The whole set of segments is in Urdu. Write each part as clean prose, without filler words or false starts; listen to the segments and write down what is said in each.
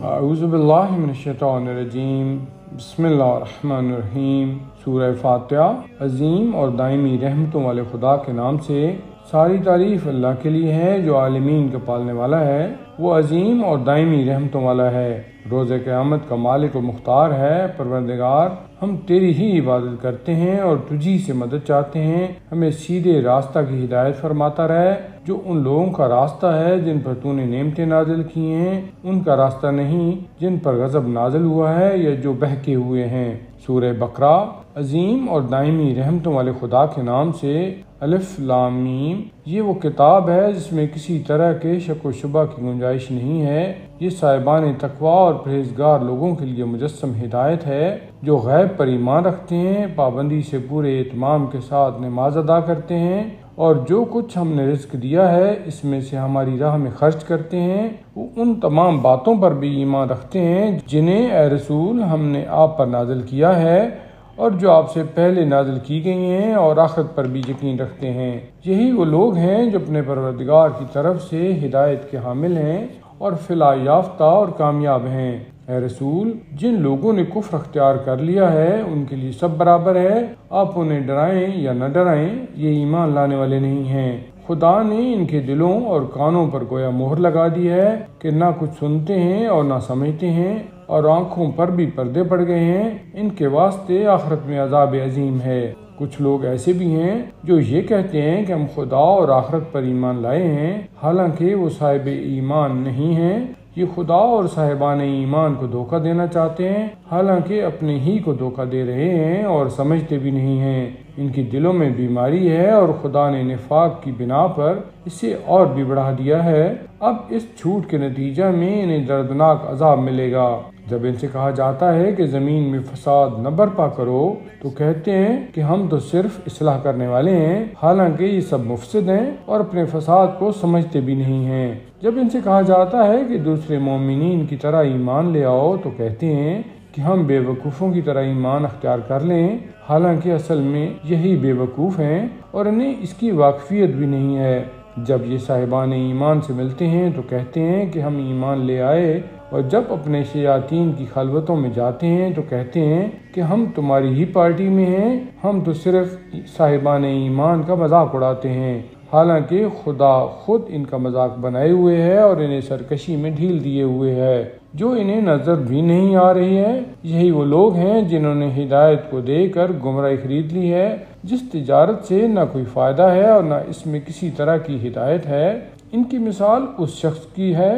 اعوذ باللہ من الشیطان الرجیم، بسم اللہ الرحمن الرحیم۔ سورہ فاتحہ۔ عظیم اور دائمی رحمتوں والے خدا کے نام سے۔ ساری تعریف اللہ کے لیے ہے جو عالمین کا پالنے والا ہے۔ وہ عظیم اور دائمی رحمتوں والا ہے، روز قیامت کا مالک و مختار ہے۔ پروردگار، ہم تیری ہی عبادت کرتے ہیں اور تجھی سے مدد چاہتے ہیں۔ ہمیں سیدھے راستہ کی ہدایت فرماتا رہے، جو ان لوگوں کا راستہ ہے جن پر تو نے نعمتیں نازل کی ہیں، ان کا راستہ نہیں جن پر غضب نازل ہوا ہے یا جو بہکے ہوئے ہیں۔ سورہ بقرہ۔ عظیم اور دائمی رحمتوں والے خدا کے نام سے۔ الف لام میم۔ یہ وہ کتاب ہے جس میں کسی طرح کے شک و شبہ کی گنجائش نہیں ہے۔ یہ صاحبان تقویٰ اور پرہیزگار لوگوں کے لیے مجسم ہدایت ہے، جو غیب پر ایمان رکھتے ہیں، پابندی سے پورے اہتمام کے ساتھ نماز ادا کرتے ہیں، اور جو کچھ ہم نے رزق دیا ہے اس میں سے ہماری راہ میں خرچ کرتے ہیں۔ وہ ان تمام باتوں پر بھی ایمان رکھتے ہیں جنہیں اے رسول ہم نے آپ پر نازل کیا ہے، اور جو آپ سے پہلے نازل کی گئی ہیں، اور آخرت پر بھی یقین رکھتے ہیں۔ یہی وہ لوگ ہیں جو اپنے پروردگار کی طرف سے ہدایت کے حامل ہیں اور فلاح یافتہ اور کامیاب ہیں۔ اے رسول، جن لوگوں نے کفر اختیار کر لیا ہے ان کے لیے سب برابر ہے، آپ انہیں ڈرائیں یا نہ ڈرائیں، یہ ایمان لانے والے نہیں ہیں۔ خدا نے ان کے دلوں اور کانوں پر گویا مہر لگا دی ہے کہ نہ کچھ سنتے ہیں اور نہ سمجھتے ہیں، اور آنکھوں پر بھی پردے پڑ گئے ہیں۔ ان کے واسطے آخرت میں عذاب عظیم ہے۔ کچھ لوگ ایسے بھی ہیں جو یہ کہتے ہیں کہ ہم خدا اور آخرت پر ایمان لائے ہیں، حالانکہ وہ صاحب ایمان نہیں ہیں۔ یہ خدا اور صاحبان ایمان کو دھوکہ دینا چاہتے ہیں، حالانکہ اپنے ہی کو دھوکہ دے رہے ہیں اور سمجھتے بھی نہیں ہیں۔ ان کی دلوں میں بیماری ہے اور خدا نے نفاق کی بنا پر اسے اور بھی بڑھا دیا ہے۔ اب اس جھوٹ کے نتیجہ میں انہیں دردناک عذاب ملے گا۔ جب ان سے کہا جاتا ہے کہ زمین میں فساد نہ برپا کرو تو کہتے ہیں کہ ہم تو صرف اصلاح کرنے والے ہیں، حالانکہ یہ سب مفسد ہیں اور اپنے فساد کو سمجھتے بھی نہیں ہیں۔ جب ان سے کہا جاتا ہے کہ دوسرے مومنین کی طرح ایمان لے آؤ تو کہتے ہیں کہ ہم بے وقوفوں کی طرح ایمان اختیار کر لیں، حالانکہ اصل میں یہی بے وقوف ہیں اور انہیں اس کی واقفیت بھی نہیں ہے۔ جب یہ صاحبان ایمان سے ملتے ہیں تو کہتے ہیں کہ ہم ایمان لے آئے، اور جب اپنے شیاطین کی خلوتوں میں جاتے ہیں تو کہتے ہیں کہ ہم تمہاری ہی پارٹی میں ہیں، ہم تو صرف صاحبان ایمان کا مذاق اڑاتے ہیں، حالانکہ خدا خود ان کا مذاق بنائے ہوئے ہے اور انہیں سرکشی میں ڈھیل دیے ہوئے ہے، جو انہیں نظر بھی نہیں آ رہی ہے۔ یہی وہ لوگ ہیں جنہوں نے ہدایت کو دے کر گمراہی خرید لی ہے، جس تجارت سے نہ کوئی فائدہ ہے اور نہ اس میں کسی طرح کی ہدایت ہے۔ ان کی مثال اس شخص کی ہے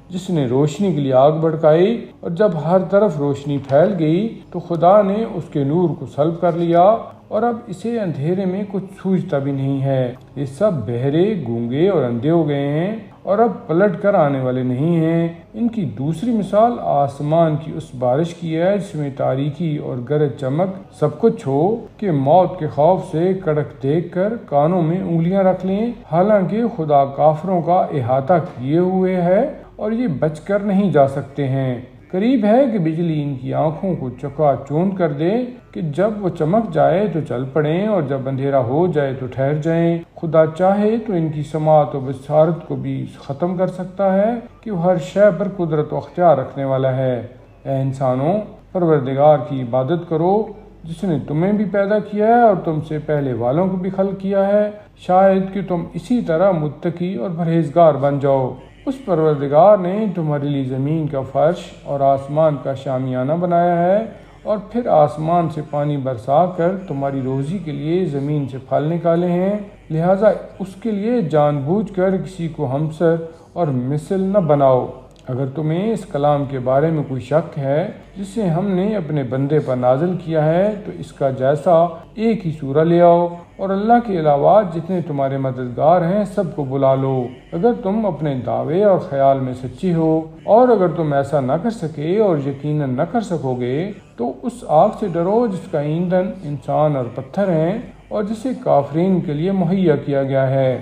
جس نے روشنی کے لیے آگ بھڑکائی، اور جب ہر طرف روشنی پھیل گئی تو خدا نے اس کے نور کو سلب کر لیا، اور اب اسے اندھیرے میں کچھ سوجھتا بھی نہیں ہے۔ یہ سب بہرے، گونگے اور اندھے ہو گئے ہیں اور اب پلٹ کر آنے والے نہیں ہیں۔ ان کی دوسری مثال آسمان کی اس بارش کی ہے جس میں تاریکی اور گرج چمک سب کچھ ہو، کہ موت کے خوف سے کڑک دیکھ کر کانوں میں انگلیاں رکھ لیں، حالانکہ خدا کافروں کا احاطہ کیے ہوئے ہے اور یہ بچ کر نہیں جا سکتے ہیں۔ قریب ہے کہ بجلی ان کی آنکھوں کو چکا چوند کر دے کہ جب وہ چمک جائے تو چل پڑیں اور جب اندھیرا ہو جائے تو ٹھہر جائیں۔ خدا چاہے تو ان کی سماعت و بصارت کو بھی ختم کر سکتا ہے کہ وہ ہر شے پر قدرت و اختیار رکھنے والا ہے۔ اے انسانوں، پروردگار کی عبادت کرو جس نے تمہیں بھی پیدا کیا ہے اور تم سے پہلے والوں کو بھی خلق کیا ہے، شاید کہ تم اسی طرح متقی اور پرہیزگار بن جاؤ۔ اس پروردگار نے تمہارے لیے زمین کا فرش اور آسمان کا شامیانہ بنایا ہے، اور پھر آسمان سے پانی برسا کر تمہاری روزی کے لیے زمین سے پھل نکالے ہیں، لہٰذا اس کے لیے جان بوجھ کر کسی کو ہمسر اور مثل نہ بناؤ۔ اگر تمہیں اس کلام کے بارے میں کوئی شک ہے جسے ہم نے اپنے بندے پر نازل کیا ہے تو اس کا جیسا ایک ہی سورہ لے آؤ، اور اللہ کے علاوہ جتنے تمہارے مددگار ہیں سب کو بلا لو، اگر تم اپنے دعوے اور خیال میں سچے ہو۔ اور اگر تم ایسا نہ کر سکے اور یقیناً نہ کر سکو گے تو اس آگ سے ڈرو جس کا ایندھن انسان اور پتھر ہیں اور جسے کافرین کے لیے مہیا کیا گیا ہے۔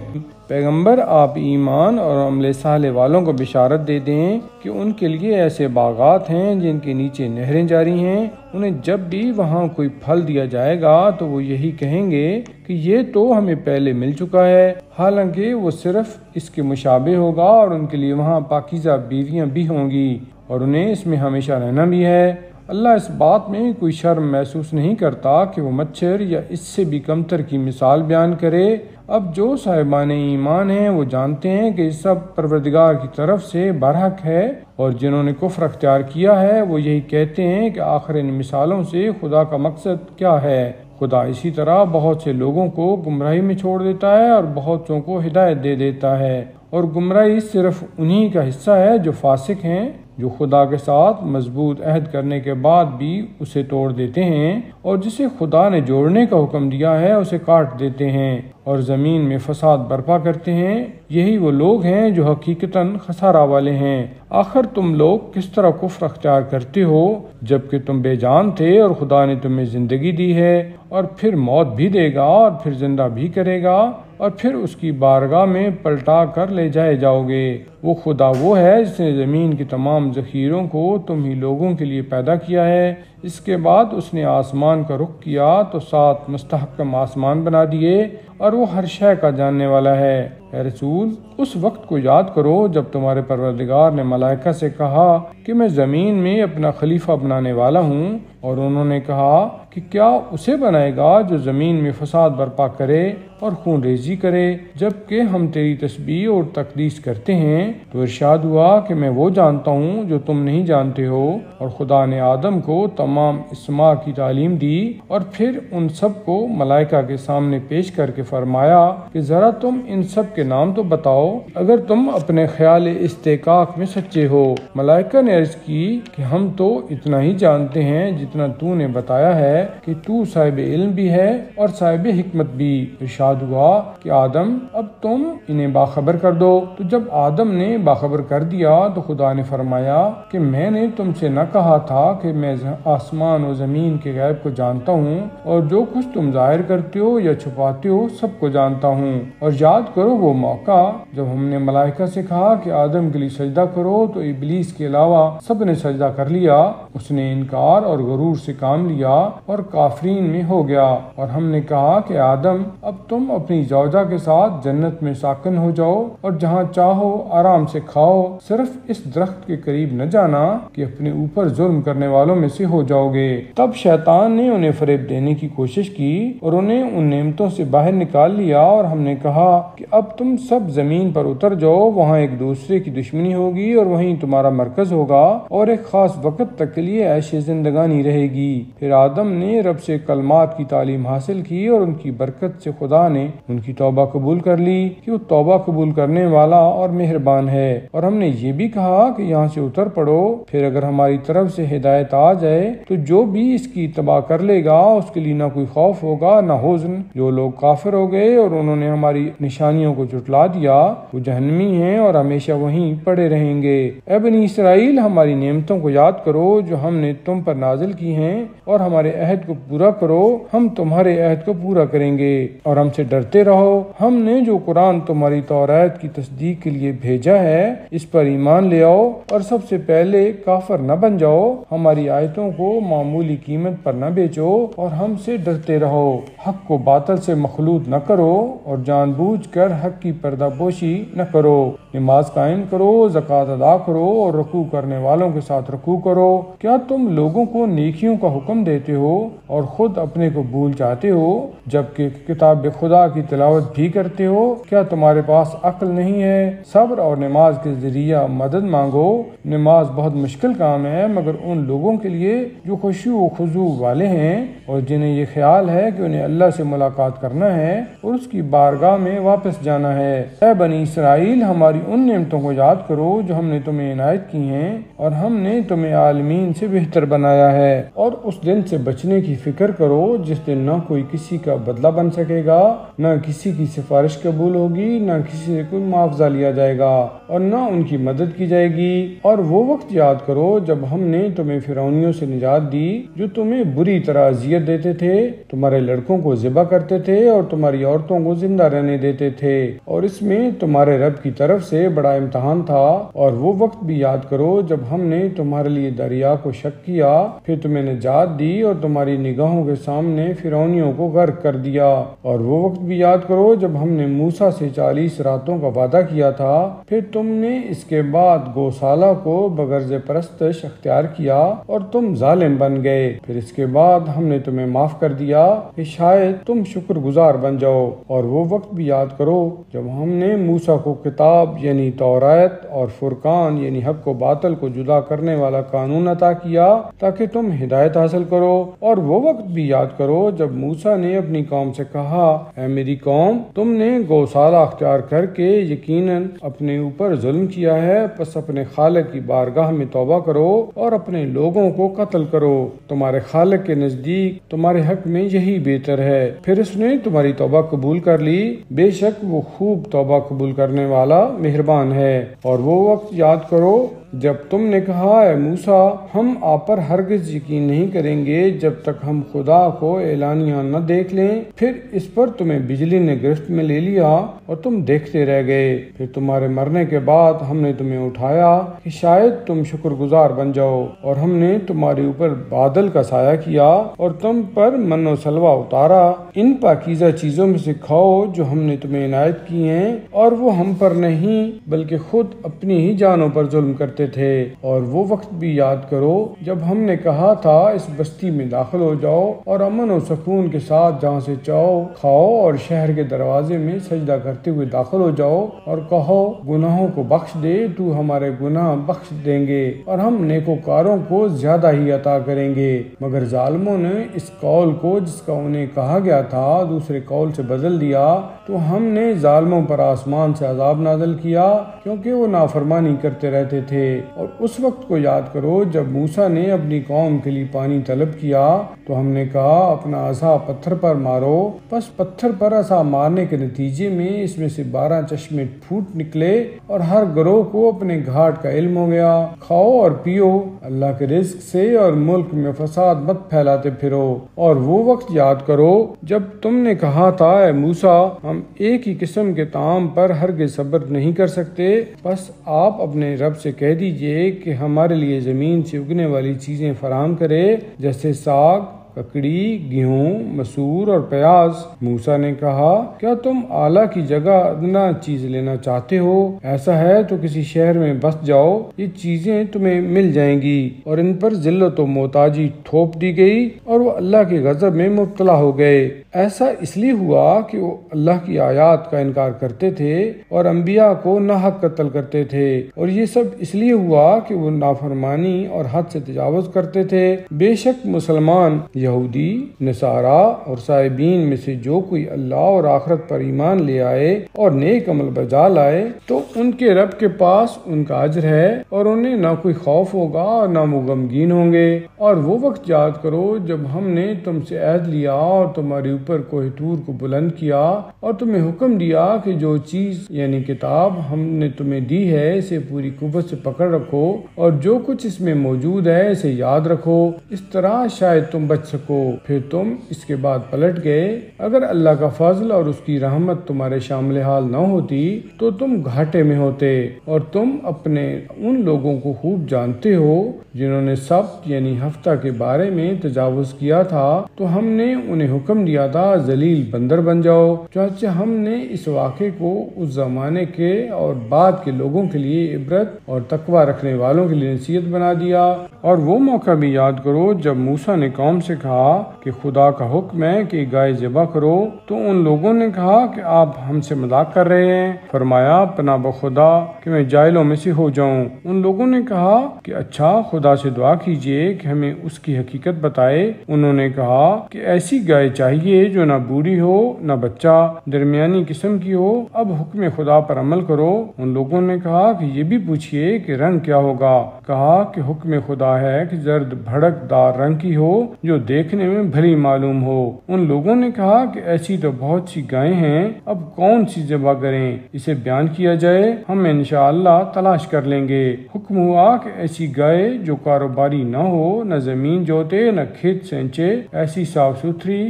پیغمبر، آپ ایمان اور عمل صالح والوں کو بشارت دے دیں کہ ان کے لیے ایسے باغات ہیں جن کے نیچے نہریں جاری ہیں، انہیں جب بھی وہاں کوئی پھل دیا جائے گا تو وہ یہی کہیں گے کہ یہ تو ہمیں پہلے مل چکا ہے، حالانکہ وہ صرف اس کے مشابہ ہوگا، اور ان کے لیے وہاں پاکیزہ بیویاں بھی ہوں گی، اور انہیں اس میں ہمیشہ رہنا بھی ہے۔ اللہ اس بات میں کوئی شرم محسوس نہیں کرتا کہ وہ مچھر یا اس سے بھی کمتر کی مثال بیان کرے۔ اب جو صاحبان ایمان ہیں وہ جانتے ہیں کہ یہ سب پروردگار کی طرف سے برحق ہے، اور جنہوں نے کفر اختیار کیا ہے وہ یہی کہتے ہیں کہ آخر ان مثالوں سے خدا کا مقصد کیا ہے۔ خدا اسی طرح بہت سے لوگوں کو گمراہی میں چھوڑ دیتا ہے اور بہتوں کو ہدایت دے دیتا ہے، اور گمراہی صرف انہی کا حصہ ہے جو فاسق ہیں، جو خدا کے ساتھ مضبوط عہد کرنے کے بعد بھی اسے توڑ دیتے ہیں، اور جسے خدا نے جوڑنے کا حکم دیا ہے اسے کاٹ دیتے ہیں اور زمین میں فساد برپا کرتے ہیں۔ یہی وہ لوگ ہیں جو حقیقتاً خسارہ والے ہیں۔ آخر تم لوگ کس طرح کفر اختیار کرتے ہو جبکہ تم بے جان تھے، اور خدا نے تمہیں زندگی دی ہے، اور پھر موت بھی دے گا اور پھر زندہ بھی کرے گا، اور پھر اس کی بارگاہ میں پلٹا کر لے جائے جاؤ گے۔ وہ خدا وہ ہے جس نے زمین کے تمام ذخیروں کو تم ہی لوگوں کے لیے پیدا کیا ہے۔ اس کے بعد اس نے آسمان کا رخ کیا تو 7 مستحکم آسمان بنا دیے، اور وہ ہر شے کا جاننے والا ہے۔ اے رسول، اس وقت کو یاد کرو جب تمہارے پروردگار نے ملائکہ سے کہا کہ میں زمین میں اپنا خلیفہ بنانے والا ہوں، اور انہوں نے کہا کہ کیا اسے بنائے گا جو زمین میں فساد برپا کرے اور خون ریزی کرے، جبکہ ہم تیری تسبیح اور تقدیس کرتے ہیں۔ تو ارشاد ہوا کہ میں وہ جانتا ہوں جو تم نہیں جانتے ہو، اور خدا نے آدم کو تمام اسماء کی تعلیم دی، اور پھر ان سب کو ملائکہ کے سامنے پیش کر کے فرمایا کہ ذرا تم ان سب کے نام تو بتاؤ اگر تم اپنے خیال استحقاق میں سچے ہو۔ ملائکہ نے عرض کی کہ ہم تو اتنا ہی جانتے ہیں جتنا تو نے بتایا ہے کہ تو صاحب علم بھی ہے اور صاحب حکمت بھی۔ ارشاد ہوا کہ آدم اب تم انہیں باخبر کر دو۔ تو جب آدم نے باخبر کر دیا تو خدا نے فرمایا کہ میں نے تم سے نہ کہا تھا کہ میں آسمان و زمین کے غیب کو جانتا ہوں، اور جو کچھ تم ظاہر کرتے ہو یا چھپاتے ہو سب کو جانتا ہوں۔ اور یاد کرو وہ موقع جب ہم نے ملائکہ سے کہا کہ آدم کے لیے سجدہ کرو تو ابلیس کے علاوہ سب نے سجدہ کر لیا۔ اس نے انکار اور غرور سے کام لیا اور کافرین میں ہو گیا، اور ہم نے کہا کہ آدم اب تم اپنی زوجہ کے ساتھ جنت میں ساکن ہو جاؤ اور جہاں چاہو آرام سے کھاؤ، صرف اس درخت کے قریب نہ جانا کہ اپنے اوپر ظلم کرنے والوں میں سے ہو جاؤ گے۔ تب شیطان نے انہیں فریب دینے کی کوشش کی اور انہیں ان نعمتوں سے باہر نکال لیا، اور ہم نے کہا کہ اب تم سب زمین پر اتر جاؤ، وہاں ایک دوسرے کی دشمنی ہوگی اور وہیں تمہارا مرکز ہوگا، اور ایک خاص وقت تک کے لیے عیش زندگانی رہے گی۔ پھر آدم نے رب سے کلمات کی تعلیم حاصل کی، اور ان کی برکت سے خدا نے ان کی توبہ قبول کر لی کہ وہ توبہ قبول کرنے والا اور مہربان ہے۔ اور ہم نے یہ بھی کہا کہ یہاں سے اتر پڑو، پھر اگر ہماری طرف سے ہدایت آ جائے تو جو بھی اس کی اتباع کر لے گا اس کے لیے نہ کوئی خوف ہوگا نہ حزن۔ جو لوگ کافر ہو گئے اور انہوں نے ہماری نشانیوں کو جھٹلا دیا وہ جہنمی ہیں اور ہمیشہ وہیں پڑے رہیں گے۔ اے بنی اسرائیل، ہماری نعمتوں کو یاد کرو جو ہم نے تم پر نازل کی ہیں، اور ہمارے عہد کو پورا کرو، ہم تمہارے عہد کو پورا کریں گے، اور ہم سے ڈرتے رہو۔ ہم نے جو قرآن تمہاری توریت کی تصدیق کے لیے بھیجا ہے اس پر ایمان لے آؤ، اور سب سے پہلے کافر نہ بن جاؤ۔ ہماری آیتوں کو معمولی قیمت پر نہ بیچو، اور ہم سے ڈرتے رہو۔ حق کو باطل سے مخلوط نہ کرو، اور جان بوجھ کر حق کی پردہ پوشی نہ کرو۔ نماز قائم کرو، زکوٰۃ ادا کرو، اور رکوع کرنے والوں کے ساتھ رکوع کرو۔ کیا تم لوگوں کو نیکیوں کا حکم دیتے ہو اور خود اپنے کو بھول جاتے ہو، جبکہ کتاب خدا کی تلاوت بھی کرتے ہو؟ کیا تمہارے پاس عقل نہیں ہے؟ صبر اور نماز کے ذریعہ مدد مانگو۔ نماز بہت مشکل کام ہے مگر ان لوگوں کے لیے جو خشوع و خضوع والے ہیں اور جنہیں یہ خیال ہے کہ انہیں اللہ سے ملاقات کرنا ہے اور اس کی بارگاہ میں واپس جانا ہے۔ اے بنی اسرائیل، ہماری ان نعمتوں کو یاد کرو جو ہم نے تمہیں عنایت کی ہیں، اور ہم نے تمہیں عالمین سے بہتر بنایا ہے۔ اور اس دن سے بچنے کی فکر کرو جس دن نہ کوئی کسی کا بدلہ بن سکے گا، نہ کسی کی سفارش قبول ہوگی، نہ کسی سے کوئی معاوضہ لیا جائے گا، اور نہ ان کی مدد کی جائے گی۔ اور وہ وقت یاد کرو جب ہم نے تمہیں فرعونیوں سے نجات دی جو تمہیں بری طرح اذیت دیتے تھے، تمہارے لڑکوں کو ذبح کرتے تھے اور تمہاری عورتوں کو زندہ رہنے دیتے تھے، اور اس میں تمہارے رب کی طرف سے بڑا امتحان تھا۔ اور وہ وقت بھی یاد کرو جب ہم نے تمہارے لیے دریا کو شق کیا، پھر تمہیں نجات دی اور تمہاری نگاہوں کے سامنے فرعونیوں کو غرق کر دیا۔ اور وہ وقت بھی یاد کرو جب ہم نے موسیٰ سے 40 راتوں کا وعدہ کیا تھا، پھر تم نے اس کے بعد گوسالہ کو بغرض پرستش اختیار کیا اور تم ظالم بن گئے۔ پھر اس کے بعد ہم نے تمہیں معاف کر دیا کہ شاید تم شکر گزار بن جاؤ۔ اور وہ وقت بھی یاد کرو جب ہم نے موسیٰ کو کتاب یعنی تورات اور فرقان یعنی حق و باطل کو جدا کرنے والا قانون عطا کیا تاکہ تم ہدایت حاصل کرو۔ اور وہ وقت بھی یاد کرو جب موسیٰ نے اپنی قوم سے کہا، اے میری قوم، تم نے گوسالہ اختیار کر کے یقیناً اپنے اوپر ظلم کیا ہے، پس اپنے خالق کی بارگاہ میں توبہ کرو اور اپنے لوگوں کو قتل کرو، تمہارے خالق کے نزدیک تمہارے حق میں یہی بہتر ہے۔ پھر اس نے تمہاری توبہ قبول کر لی، بے شک وہ خوب توبہ قبول کرنے والا مہربان ہے۔ اور وہ وقت یاد کرو جب تم نے کہا، اے موسیٰ، ہم آپ پر ہرگز یقین نہیں کریں گے جب تک ہم خدا کو اعلانیہ نہ دیکھ لیں۔ پھر اس پر تمہیں بجلی نے گرفت میں لے لیا اور تم دیکھتے رہ گئے۔ پھر تمہارے مرنے کے بعد ہم نے تمہیں اٹھایا کہ شاید تم شکر گزار بن جاؤ، اور ہم نے تمہارے اوپر بادل کا سایہ کیا اور تم پر من و سلوہ اتارا۔ ان پاکیزہ چیزوں میں سے کھاؤ جو ہم نے تمہیں عنایت کی ہیں، اور وہ ہم پر نہیں بلکہ خود اپنی ہی جانوں پر ظلم کرتے تھے۔ اور وہ وقت بھی یاد کرو جب ہم نے کہا تھا، اس بستی میں داخل ہو جاؤ اور امن و سکون کے ساتھ جہاں سے چاہو کھاؤ، اور شہر کے دروازے میں سجدہ کرتے ہوئے داخل ہو جاؤ اور کہو، گناہوں کو بخش دے، تو ہمارے گناہ بخش دیں گے اور ہم نیکوکاروں کو زیادہ ہی عطا کریں گے۔ مگر ظالموں نے اس قول کو جس کا انہیں کہا گیا تھا دوسرے قول سے بدل دیا، تو ہم نے ظالموں پر آسمان سے عذاب نازل کیا کیونکہ وہ نافرمانی کرتے رہتے تھے۔ اور اس وقت کو یاد کرو جب موسیٰ نے اپنی قوم کے لیے پانی طلب کیا تو ہم نے کہا، اپنا عصا پتھر پر مارو، پس پتھر پر عصا مارنے کے نتیجے میں اس میں سے 12 چشمے پھوٹ نکلے اور ہر گروہ کو اپنے گھاٹ کا علم ہو گیا۔ کھاؤ اور پیو اللہ کے رزق سے اور ملک میں فساد مت پھیلاتے پھرو۔ اور وہ وقت یاد کرو جب تم نے کہا تھا، اے موسیٰ، ہم ایک ہی قسم کے طعام پر ہرگز صبر نہیں کر سکتے، بس آپ اپنے رب سے کہہ دیجئے کہ ہمارے لیے زمین سے اگنے والی چیزیں فراہم کرے، جیسے ساگ، ککڑی، گیہوں، مسور اور پیاز۔ موسیٰ نے کہا، کیا تم اعلیٰ کی جگہ ادنا چیز لینا چاہتے ہو؟ ایسا ہے تو کسی شہر میں بس جاؤ، یہ چیزیں تمہیں مل جائیں گی۔ اور ان پر ذلت و محتاجی تھوپ دی گئی اور وہ اللہ کے غضب میں مبتلا ہو گئے۔ ایسا اس لیے ہوا کہ وہ اللہ کی آیات کا انکار کرتے تھے اور انبیاء کو ناحق قتل کرتے تھے، اور یہ سب اس لیے ہوا کہ وہ نافرمانی اور حد سے تجاوز کرتے تھے۔ بے شک مسلمان، یہودی، نصارہ اور سائبین میں سے جو کوئی اللہ اور آخرت پر ایمان لے آئے اور نیک عمل بجا لائے تو ان کے رب کے پاس ان کا اجر ہے، اور انہیں نہ کوئی خوف ہوگا اور نہ وہ غمگین ہوں گے۔ اور وہ وقت یاد کرو جب ہم نے تم سے عہد لیا اور تمہارے اوپر کوہ طور کو بلند کیا اور تمہیں حکم دیا کہ جو چیز یعنی کتاب ہم نے تمہیں دی ہے اسے پوری قوت سے پکڑ رکھو، اور جو کچھ اس میں موجود ہے اسے یاد رکھو، اس طرح شاید تم بچ سکو۔ پھر تم اس کے بعد پلٹ گئے۔ اگر اللہ کا فضل اور اس کی رحمت تمہارے شامل حال نہ ہوتی تو تم گھاٹے میں ہوتے۔ اور تم اپنے ان لوگوں کو خوب جانتے ہو جنہوں نے سبت یعنی ہفتہ کے بارے میں تجاوز کیا تھا، تو ہم نے انہیں حکم دیا تھا ذلیل بندر بن جاؤ، چنانچہ ہم نے اس واقعے کو اس زمانے کے اور بعد کے لوگوں کے لیے عبرت اور تقوی رکھنے والوں کے لیے نصیحت بنا دیا۔ اور وہ موقع بھی یاد کرو جب موسیٰ نے قوم سے کہا کہ خدا کا حکم ہے کہ گائے ذبح کرو، تو ان لوگوں نے کہا کہ آپ ہم سے مذاق کر رہے ہیں۔ فرمایا، پناہ بخدا کہ میں جاہلوں میں سے ہو جاؤں۔ ان لوگوں نے کہا کہ اچھا، خدا سے دعا کیجئے کہ ہمیں اس کی حقیقت بتائے۔ انہوں نے کہا کہ ایسی گائے چاہیے جو نہ بوڑھی ہو نہ بچہ، درمیانی قسم کی ہو۔ اب حکم خدا پر عمل کرو۔ ان لوگوں نے کہا کہ یہ بھی پوچھئے کہ رنگ کیا ہوگا۔ کہا کہ حکم خدا ہے کہ زرد بھڑک دار رنگ کی ہو جو دیکھنے میں بھلی معلوم ہو۔ ان لوگوں نے کہا کہ ایسی تو بہت سی گائیں ہیں، اب کون سی ذبح کریں؟ اسے بیان کیا جائے، ہم انشاءاللہ تلاش کر لیں گے۔ حکم ہوا کہ ایسی گائے جو کاروباری نہ ہو، نہ زمین جوتے نہ کھیت سینچے، ایسی صاف ستھری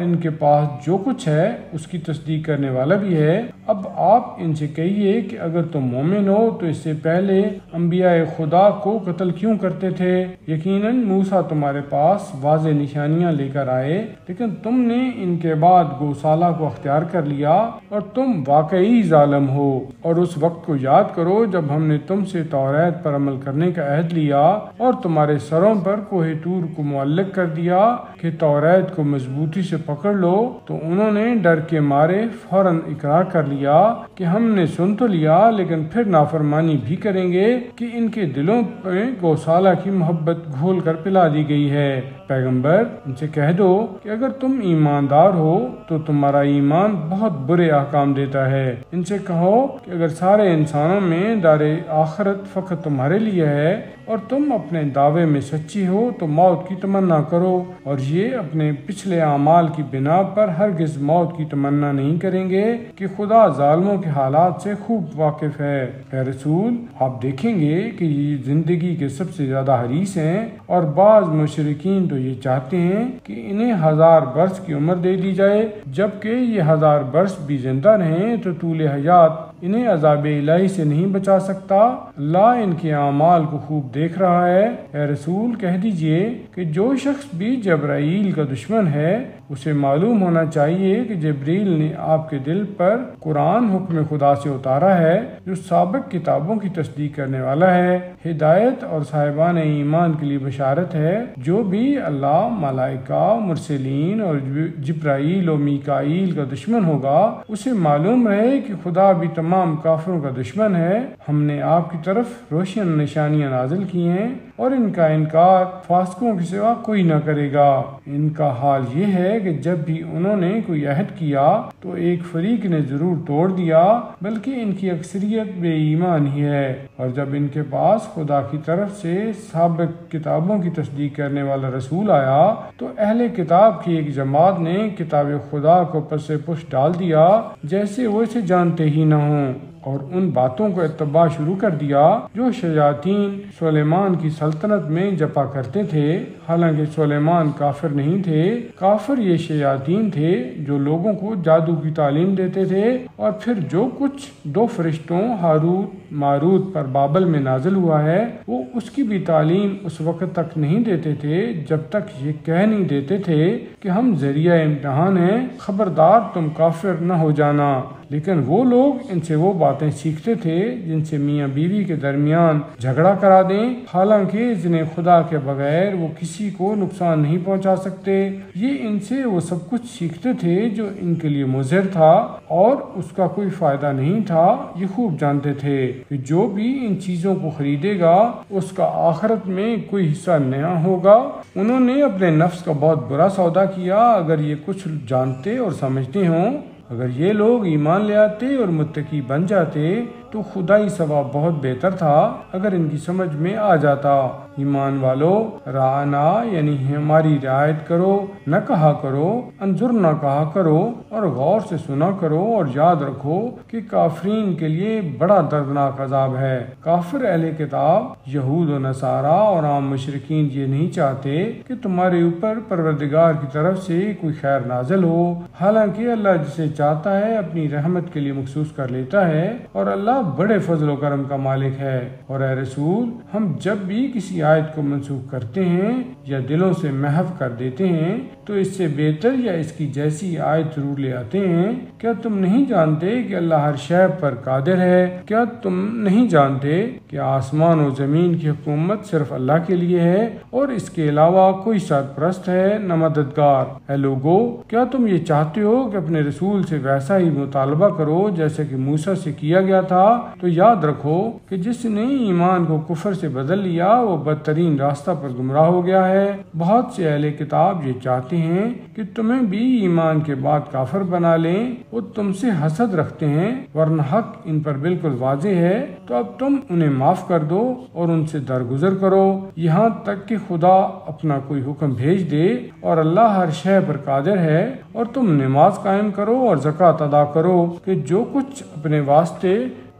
ان کے پاس جو کچھ ہے اس کی تصدیق کرنے والا بھی ہے۔ اب آپ ان سے کہیے کہ اگر تم مومن ہو تو اس سے پہلے انبیاء خدا کو قتل کیوں کرتے تھے؟ یقیناً موسیٰ تمہارے پاس واضح نشانیاں لے کر آئے، لیکن تم نے ان کے بعد گوسالہ کو اختیار کر لیا اور تم واقعی ظالم ہو۔ اور اس وقت کو یاد کرو جب ہم نے تم سے توریت پر عمل کرنے کا عہد لیا اور تمہارے سروں پر کوہ طور کو معلق کر دیا کہ توریت کو مضبوطی سے پکڑ لو، تو انہوں نے ڈر کے مارے فوراً اقرار کر لیا کہ ہم نے سن تو لیا لیکن پھر نافرمانی بھی کریں گے کہ ان کے دلوں میں گوسالہ کی محبت گھول کر پلا دی گئی ہے۔ پیغمبر ان سے کہہ دو کہ اگر تم ایماندار ہو تو تمہارا ایمان بہت برے احکام دیتا ہے۔ ان سے کہو کہ اگر سارے انسانوں میں دار آخرت فقط تمہارے لیے ہے اور تم اپنے دعوے میں سچی ہو تو موت کی تمنا کرو، اور یہ اپنے پچھلے اعمال کی بنا پر ہرگز موت کی تمنا نہیں کریں گے کہ خدا ظالموں کے حالات سے خوب واقف ہے۔ اے رسول، آپ دیکھیں گے کہ یہ زندگی کے سب سے زیادہ حریص ہیں، اور بعض مشرکین تو یہ چاہتے ہیں کہ انہیں 1000 برس کی عمر دے دی جائے، جبکہ یہ 1000 برس بھی زندہ رہیں تو طول حیات انہیں عذاب الہی سے نہیں بچا سکتا۔ اللہ ان کے اعمال کو خوب دیکھ رہا ہے۔ اے رسول، کہہ دیجئے کہ جو شخص بھی جبرائیل کا دشمن ہے اسے معلوم ہونا چاہیے کہ جبریل نے آپ کے دل پر قرآن حکم خدا سے اتارا ہے، جو سابق کتابوں کی تصدیق کرنے والا ہے، ہدایت اور صاحبان ایمان کے لیے بشارت ہے۔ جو بھی اللہ، ملائکہ، مرسلین اور جبرائیل و میکائیل کا دشمن ہوگا اسے معلوم رہے کہ خدا بھی تمام کافروں کا دشمن ہے۔ ہم نے آپ کی طرف روشن نشانیاں نازل کی ہیں اور ان کا انکار فاسقوں کے سوا کوئی نہ کرے گا۔ ان کا حال یہ ہے کہ جب بھی انہوں نے کوئی عہد کیا تو ایک فریق نے ضرور توڑ دیا، بلکہ ان کی اکثریت بے ایمان ہی ہے۔ اور جب ان کے پاس خدا کی طرف سے سابق کتابوں کی تصدیق کرنے والا رسول آیا تو اہل کتاب کی ایک جماعت نے کتاب خدا کو پس پش ڈال دیا جیسے وہ اسے جانتے ہی نہ ہوں، اور ان باتوں کو اتباع شروع کر دیا جو شیاطین سلیمان کی سلطنت میں جپا کرتے تھے، حالانکہ سلیمان کافر نہیں تھے۔ کافر یہ شیاطین تھے جو لوگوں کو جادو کی تعلیم دیتے تھے، اور پھر جو کچھ 2 فرشتوں ہاروت ماروت پر بابل میں نازل ہوا ہے وہ اس کی بھی تعلیم اس وقت تک نہیں دیتے تھے جب تک یہ کہہ نہیں دیتے تھے کہ ہم ذریعہ امتحان ہیں، خبردار تم کافر نہ ہو جانا۔ لیکن وہ لوگ ان سے وہ باتیں سیکھتے تھے جن سے میاں بیوی کے درمیان جھگڑا کرا دیں، حالانکہ اذن خدا کے بغیر وہ کسی کو نقصان نہیں پہنچا سکتے۔ یہ ان سے وہ سب کچھ سیکھتے تھے جو ان کے لیے مضر تھا اور اس کا کوئی فائدہ نہیں تھا۔ یہ خوب جانتے تھے کہ جو بھی ان چیزوں کو خریدے گا اس کا آخرت میں کوئی حصہ نہ ہوگا۔ انہوں نے اپنے نفس کا بہت برا سودا کیا۔ اگر یہ کچھ جانتے اور سمجھتے ہوں، اگر یہ لوگ ایمان لے آتے اور متقی بن جاتے تو خدائی ثواب بہت بہتر تھا اگر ان کی سمجھ میں آ جاتا۔ ایمان والو، رانا یعنی ہماری رعایت کرو نہ کہا کرو، انظر نہ کہا کرو، اور غور سے سنا کرو، اور یاد رکھو کہ کافرین کے لیے بڑا دردناک عذاب ہے۔ کافر اہل کتاب، یہود و نصارہ اور عام مشرکین یہ نہیں چاہتے کہ تمہارے اوپر پروردگار کی طرف سے کوئی خیر نازل ہو، حالانکہ اللہ جسے چاہتا ہے اپنی رحمت کے لیے مخصوص کر لیتا ہے، اور اللہ بڑے فضل و کرم کا مالک ہے۔ اور اے رسول، ہم جب بھی کسی آیت کو منسوخ کرتے ہیں یا دلوں سے محو کر دیتے ہیں تو اس سے بہتر یا اس کی جیسی آیت ضرور لے آتے ہیں۔ کیا تم نہیں جانتے کہ اللہ ہر شے پر قادر ہے؟ کیا تم نہیں جانتے کہ آسمان و زمین کی حکومت صرف اللہ کے لیے ہے اور اس کے علاوہ کوئی سرپرست ہے نہ مددگار؟ اے لوگو، کیا تم یہ چاہتے ہو کہ اپنے رسول سے ویسا ہی مطالبہ کرو جیسے کہ موسیٰ سے کیا گیا تھا؟ تو یاد رکھو کہ جس نے ایمان کو کفر سے بدل لیا وہ بدترین راستہ پر گمراہ ہو گیا ہے۔ بہت سے اہل کتاب یہ چاہتے ہیں کہ تمہیں بھی ایمان کے بعد کافر بنا لیں، وہ تم سے حسد رکھتے ہیں، ورنہ حق ان پر بالکل واضح ہے۔ تو اب تم انہیں معاف کر دو اور ان سے درگزر کرو یہاں تک کہ خدا اپنا کوئی حکم بھیج دے، اور اللہ ہر شے پر قادر ہے۔ اور تم نماز قائم کرو اور زکوٰۃ ادا کرو کہ جو کچھ اپنے واسطے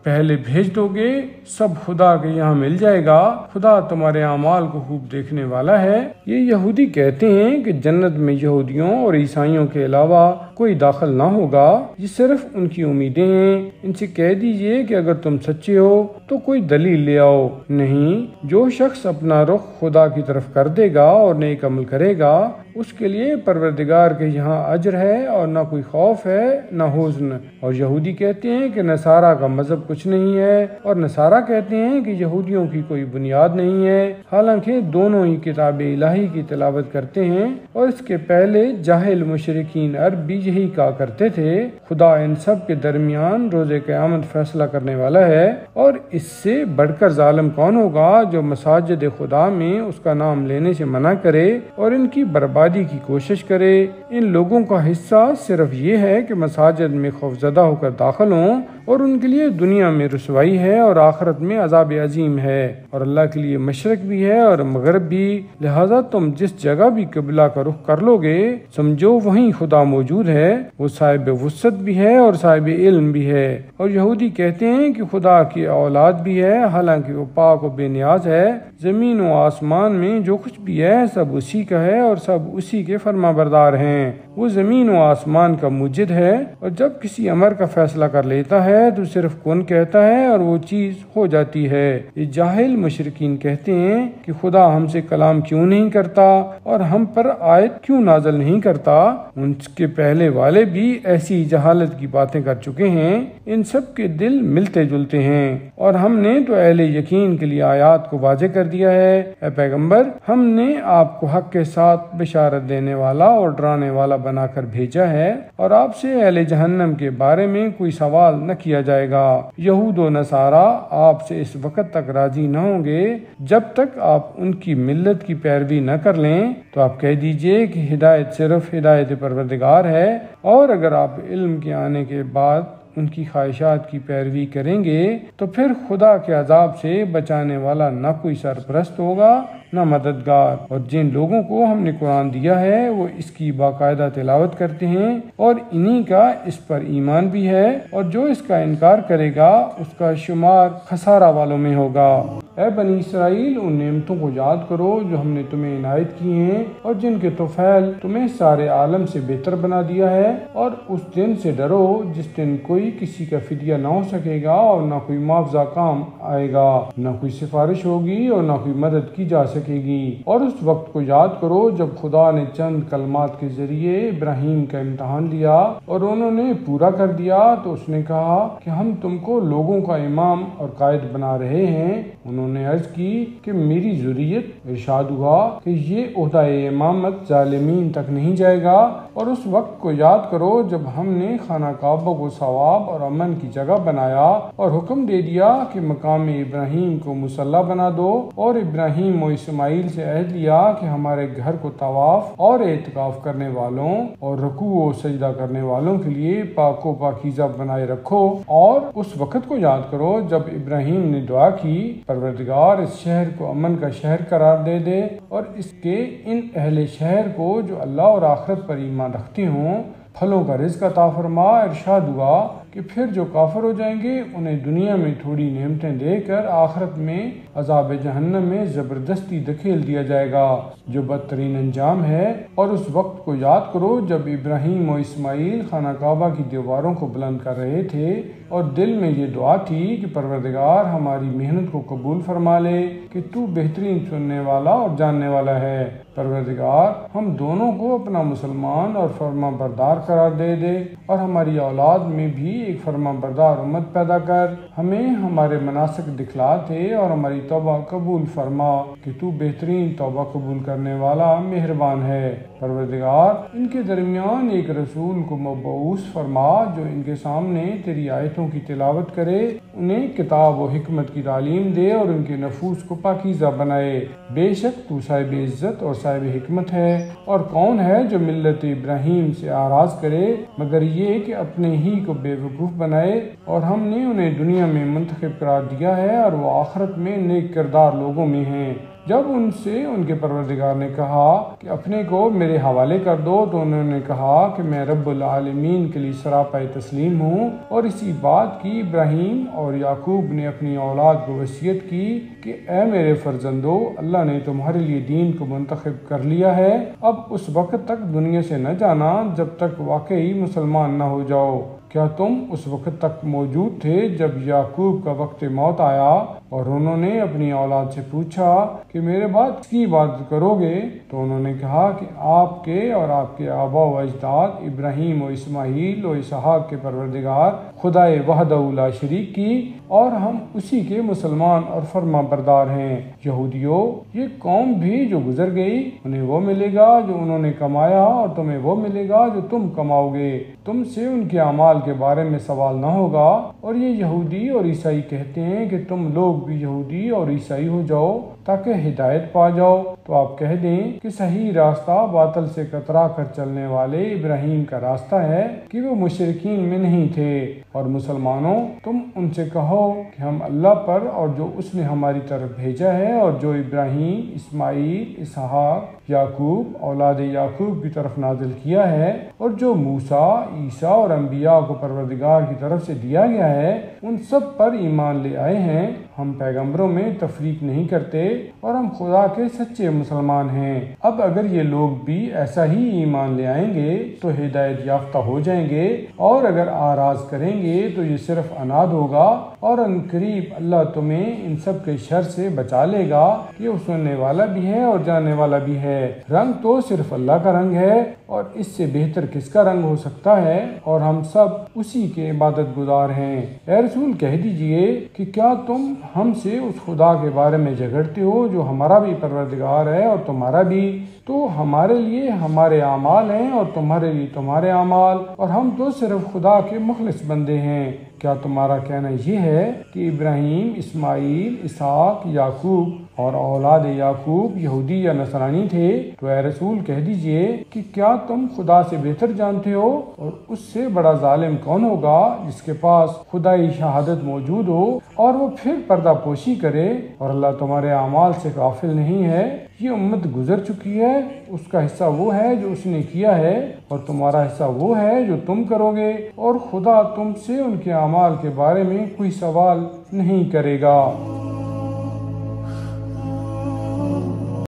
پہلے بھیج دو گے سب خدا کے یہاں مل جائے گا، خدا تمہارے اعمال کو خوب دیکھنے والا ہے۔ یہ یہودی کہتے ہیں کہ جنت میں یہودیوں اور عیسائیوں کے علاوہ کوئی داخل نہ ہوگا، یہ صرف ان کی امیدیں ہیں۔ ان سے کہہ دیجئے کہ اگر تم سچے ہو تو کوئی دلیل لے آؤ۔ نہیں، جو شخص اپنا رخ خدا کی طرف کر دے گا اور نیک عمل کرے گا اس کے لیے پروردگار کے یہاں اجر ہے اور نہ کوئی خوف ہے نہ حزن۔ اور یہودی کہتے ہیں کہ نصارہ کا مذہب کچھ نہیں ہے، اور نصارہ کہتے ہیں کہ یہودیوں کی کوئی بنیاد نہیں ہے، حالانکہ دونوں ہی کتاب الہی کی تلاوت کرتے ہیں۔ اور اس کے پہلے جاہل مشرکین عرب بھی یہی کہا کرتے تھے، خدا ان سب کے درمیان روز قیامت فیصلہ کرنے والا ہے، اور اس سے بڑھ کر ظالم کون ہوگا جو مساجد خدا میں اس کا نام لینے سے منع کرے اور ان کی بربادی کی کوشش کرے۔ ان لوگوں کا حصہ صرف یہ ہے کہ مساجد میں خوفزدہ ہو کر داخل ہوں، اور ان کے لیے دنیا میں رسوائی ہے اور آخرت میں عذاب عظیم ہے، اور اللہ کے لیے مشرق بھی ہے اور مغرب بھی، لہذا تم جس جگہ بھی قبلہ کا رخ کر لو گے سمجھو وہیں خدا موجود ہے، وہ صاحب وسعت بھی ہے اور صاحب علم بھی ہے۔ اور یہودی کہتے ہیں کہ خدا کی اولاد بھی ہے، حالانکہ وہ پاک و بے نیاز ہے، زمین و آسمان میں جو کچھ بھی ہے سب اسی کا ہے اور سب اسی کے فرما بردار ہیں۔ وہ زمین و آسمان کا موجد ہے، اور جب کسی امر کا فیصلہ کر لیتا ہے تو صرف کن کہتا ہے اور وہ چیز ہو جاتی ہے۔ یہ جاہل مشرکین کہتے ہیں کہ خدا ہم سے کلام کیوں نہیں کرتا اور ہم پر آیت کیوں نازل نہیں کرتا۔ ان کے پہلے والے بھی ایسی جہالت کی باتیں کر چکے ہیں، ان سب کے دل ملتے جلتے ہیں، اور ہم نے تو اہل یقین کے لیے آیات کو واضح کر دیا ہے۔ اے پیغمبر، ہم نے آپ کو حق کے ساتھ بشارت دینے والا اور ڈرانے والا بنا کر بھیجا ہے، اور آپ سے اہل جہنم کے بارے میں کوئی سوال نہ کیا جائے گا۔ یہود و نصارہ آپ سے اس وقت تک راضی نہ ہوں گے جب تک آپ ان کی ملت کی پیروی نہ کر لیں، تو آپ کہہ دیجئے کہ ہدایت صرف ہدایت پروردگار ہے، اور اگر آپ علم کے آنے کے بعد ان کی خواہشات کی پیروی کریں گے تو پھر خدا کے عذاب سے بچانے والا نہ کوئی سرپرست ہوگا نہ مددگار۔ اور جن لوگوں کو ہم نے قرآن دیا ہے وہ اس کی باقاعدہ تلاوت کرتے ہیں، اور انہی کا اس پر ایمان بھی ہے، اور جو اس کا انکار کرے گا اس کا شمار خسارہ والوں میں ہوگا۔ اے بنی اسرائیل، ان نعمتوں کو یاد کرو جو ہم نے تمہیں عنایت کی ہیں، اور جن کے طفیل تمہیں سارے عالم سے بہتر بنا دیا ہے، اور اس دن سے ڈرو جس دن کوئی کسی کا فدیہ نہ ہو سکے گا اور نہ کوئی معاوضہ کام آئے گا، نہ کوئی سفارش ہوگی اور نہ کوئی مدد کی جا سکے گی۔ اور اس وقت کو یاد کرو جب خدا نے چند کلمات کے ذریعے ابراہیم کا امتحان لیا اور انہوں نے پورا کر دیا، تو اس نے کہا کہ ہم تم کو لوگوں کا امام اور قائد بنا رہے ہیں۔ انہوں نے عرض کی کہ میری ذریت، ارشاد ہوا کہ یہ عہدہ امامت ظالمین تک نہیں جائے گا۔ اور اس وقت کو یاد کرو جب ہم نے خانہ کعبہ کو ثواب اور امن کی جگہ بنایا اور حکم دے دیا کہ مقام ابراہیم کو مصلی بنا دو، اور ابراہیم و اسماعیل سے عہد لیا کہ ہمارے گھر کو طواف اور اعتکاف کرنے والوں اور رکوع و سجدہ کرنے والوں کے لیے پاک و پاکیزہ بنائے رکھو۔ اور اس وقت کو یاد کرو جب ابراہیم نے دعا کی، پروردگار اس شہر کو امن کا شہر قرار دے دے، اور اس کے ان اہل شہر کو جو اللہ اور آخرت پر ایمان رکھتے ہوں پھلوں کا رزق عطا فرما۔ ارشاد ہوا کہ پھر جو کافر ہو جائیں گے انہیں دنیا میں تھوڑی نعمتیں دے کر آخرت میں عذاب جہنم میں زبردستی دھکیل دیا جائے گا، جو بدترین انجام ہے۔ اور اس وقت کو یاد کرو جب ابراہیم و اسماعیل خانہ کعبہ کی دیواروں کو بلند کر رہے تھے اور دل میں یہ دعا تھی کہ پروردگار ہماری محنت کو قبول فرما لے کہ تو بہترین سننے والا اور جاننے والا ہے۔ پروردگار ہم دونوں کو اپنا مسلمان اور فرما بردار قرار دے دے، اور ہماری اولاد میں بھی ایک فرما بردار امت پیدا کر، ہمیں ہمارے مناسک دکھلا دے اور ہماری توبہ قبول فرما کہ تو بہترین توبہ قبول کرنے والا مہربان ہے۔ پروردگار ان کے درمیان ایک رسول کو مبعوث فرما جو ان کے سامنے تیری آیتوں کی تلاوت کرے، انہیں کتاب و حکمت کی تعلیم دے اور ان کے نفوس کو پاکیزہ بنائے۔ بے شک تو صاحب عزت اور صاحب حکمت ہے، اور کون ہے جو ملت ابراہیم سے آراز کرے مگر یہ کہ اپنے ہی کو بے وقوف بنائے۔ اور ہم نے انہیں دنیا میں منتخب قرار دیا ہے اور وہ آخرت میں نیک کردار لوگوں میں ہیں۔ جب ان سے ان کے پروردگار نے کہا کہ اپنے کو میرے حوالے کر دو تو انہوں نے کہا کہ میں رب العالمین کے لیے سراپا تسلیم ہوں، اور اسی بات کی ابراہیم اور یعقوب نے اپنی اولاد کو وصیت کی کہ اے میرے فرزندو، اللہ نے تمہارے لیے دین کو منتخب کر لیا ہے، اب اس وقت تک دنیا سے نہ جانا جب تک واقعی مسلمان نہ ہو جاؤ۔ کیا تم اس وقت تک موجود تھے جب یعقوب کا وقت موت آیا اور انہوں نے اپنی اولاد سے پوچھا کہ میرے بعد کس کی عبادت کرو گے؟ تو انہوں نے کہا کہ آپ کے اور آپ کے آبا و اجداد ابراہیم و اسماعیل و اسحاق کے پروردگار خدائے وحدہ لا شریک کی، اور ہم اسی کے مسلمان اور فرما بردار ہیں۔ یہودیوں، یہ قوم بھی جو گزر گئی، انہیں وہ ملے گا جو انہوں نے کمایا، اور تمہیں وہ ملے گا جو تم کماؤ گے، تم سے ان کے اعمال کے بارے میں سوال نہ ہوگا۔ اور یہ یہودی اور عیسائی کہتے ہیں کہ تم لوگ بھی یہودی اور عیسائی ہو جاؤ تاکہ ہدایت پا جاؤ، تو آپ کہہ دیں کہ صحیح راستہ باطل سے کترا کر چلنے والے ابراہیم کا راستہ ہے کہ وہ مشرکین میں نہیں تھے۔ اور مسلمانوں، تم ان سے کہو کہ ہم اللہ پر اور جو اس نے ہماری طرف بھیجا ہے اور جو ابراہیم، اسماعیل، اسحاق، یعقوب، اولاد یعقوب کی طرف نازل کیا ہے، اور جو موسیٰ، عیسیٰ اور انبیاء کو پروردگار کی طرف سے دیا گیا ہے، ان سب پر ایمان لے آئے ہیں۔ ہم پیغمبروں میں تفریق نہیں کرتے اور ہم خدا کے سچے مسلمان ہیں۔ اب اگر یہ لوگ بھی ایسا ہی ایمان لے آئیں گے تو ہدایت یافتہ ہو جائیں گے، اور اگر آراز کریں گے تو یہ صرف عناد ہوگا، اور ان قریب اللہ تمہیں ان سب کے شر سے بچا لے گا کہ وہ سننے والا بھی ہے اور جاننے والا بھی ہے۔ رنگ تو صرف اللہ کا رنگ ہے، اور اس سے بہتر کس کا رنگ ہو سکتا ہے، اور ہم سب اسی کے عبادت گزار ہیں۔ اے رسول، کہہ دیجئے کہ کیا تم ہم سے اس خدا کے بارے میں جھگڑتے ہو جو ہمارا بھی پروردگار ہے اور تمہارا بھی؟ تو ہمارے لیے ہمارے اعمال ہیں اور تمہارے لیے تمہارے اعمال، اور ہم تو صرف خدا کے مخلص بندے ہیں۔ کیا تمہارا کہنا یہ ہے کہ ابراہیم، اسماعیل، اسحاق، یعقوب اور اولاد یعقوب یہودی یا نصرانی تھے؟ تو اے رسول، کہہ دیجئے کہ کیا تم خدا سے بہتر جانتے ہو، اور اس سے بڑا ظالم کون ہوگا جس کے پاس خدائی شہادت موجود ہو اور وہ پھر پردہ پوشی کرے، اور اللہ تمہارے اعمال سے غافل نہیں ہے۔ یہ امت گزر چکی ہے، اس کا حصہ وہ ہے جو اس نے کیا ہے، اور تمہارا حصہ وہ ہے جو تم کرو گے، اور خدا تم سے ان کے اعمال کے بارے میں کوئی سوال نہیں کرے گا۔